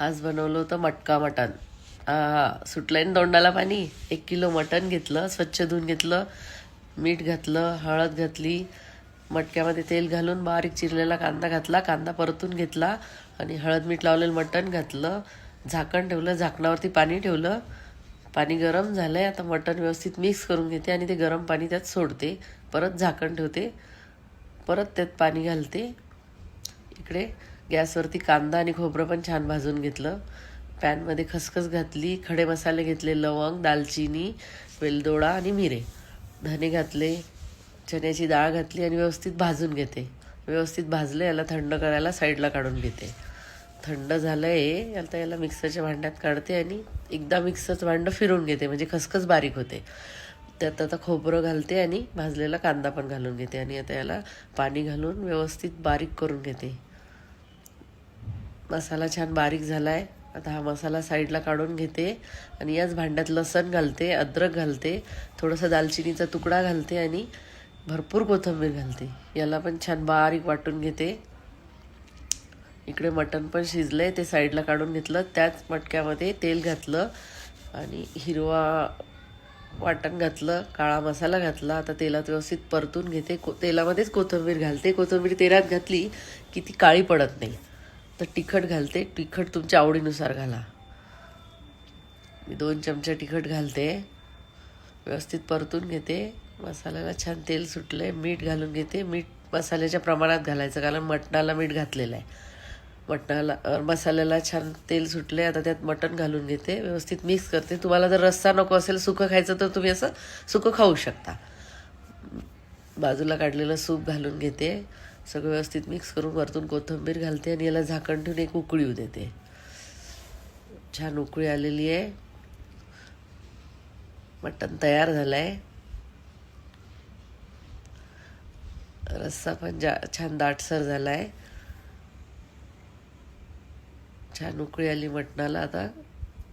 आज बनवलं होतं मटका मटण. सुटलंय ना तोंडाला पाणी. 1 किलो मटण घेतलं, स्वच्छ धुवून घेतलं, मीठ घातलं, हळद घातली, मटक्यामध्ये तेल घालून बारीक चिरलेला कांदा घातला, कांदा परतून घेतला आणि हळद मीठ लावलेलं मटण घातलं, झाकण ठेवलं, झाकणावरती पाणी ठेवलं. पाणी गरम झालंय, आता मटण व्यवस्थित मिक्स करून घेते आणि ते गरम पाणी त्यात सोडते. परत झाकण ठेवते, परत त्यात पाणी घालते. इकडे गॅसवरती कांदा आणि खोबरं पण छान भाजून घेतलं. पॅनमध्ये खसखस घातली, खडे मसाले घेतले, लवंग, दालचिनी, वेलदोडा आणि मिरे, धने घातले, चण्याची डाळ घातली आणि व्यवस्थित भाजून घेते. व्यवस्थित भाजले, याला थंड करायला साईडला काढून घेते. थंड झालं आहे, आता याला मिक्सरच्या भांड्यात काढते आणि एकदा मिक्सरचं भांडं फिरून घेते, म्हणजे खसखस बारीक होते. त्यात आता खोबरं घालते आणि भाजलेला कांदा पण घालून घेते आणि आता याला पाणी घालून व्यवस्थित बारीक करून घेते. मसाला छान बारीक झाला आहे. आता हा मसाला साईडला काढून घेते आणि याच भांड्यात लसण घालते, अद्रक घालते, थोडंसं दालचिनीचा तुकडा घालते आणि भरपूर कोथिंबीर घालते. याला पण छान बारीक वाटून घेते. इकडे मटण पण शिजलं आहे, ते साईडला काढून घेतलं. त्याच मटक्यामध्ये तेल घातलं आणि हिरवा वाटण घातलं, काळा मसाला घातला. आता तेलात व्यवस्थित परतून घेते. तेलामध्येच कोथिंबीर घालते. कोथिंबीर तेलात घातली की ती काळी पडत नाही. तर तिखट घालते, तिखट तुमच्या आवडीनुसार घाला. मी 2 चमचे तिखट घालते. व्यवस्थित परतून घेते. मसाल्याला छान तेल सुटले, मीठ घालून घेते. मीठ मसाल्याच्या प्रमाणात घालायचं, कारण मटणाला मीठ घातलेलं आहे. मसाल्याला छान तेल सुटले, आता त्यात मटण घालून घेते. व्यवस्थित मिक्स करते. तुम्हाला जर रस्सा नको असेल, सुकं खायचं, तर तुम्ही असं सुकं खाऊ शकता. बाजूला काढलेलं सूप घालून घेते. सगळं व्यवस्थित मिक्स करून वरतून कोथिंबीर घालते आणि याला झाकण ठेवून एक उकळी येऊ देते. छान उकळी आलेली आहे. मटण तयार झालं आहे. रस्सा पण छान दाटसर झाला आहे. छान उकळी आली मटणाला. आता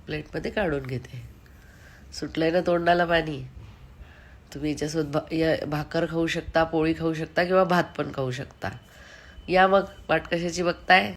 प्लेटमध्ये काढून घेते. सुटलंय ना तोंडाला पाणी. तुम्ही याच्यासोबत भाकर खाऊ शकता, पोळी खाऊ शकता किंवा भात पण खाऊ शकता. या मग, वाट कशाची बघताय?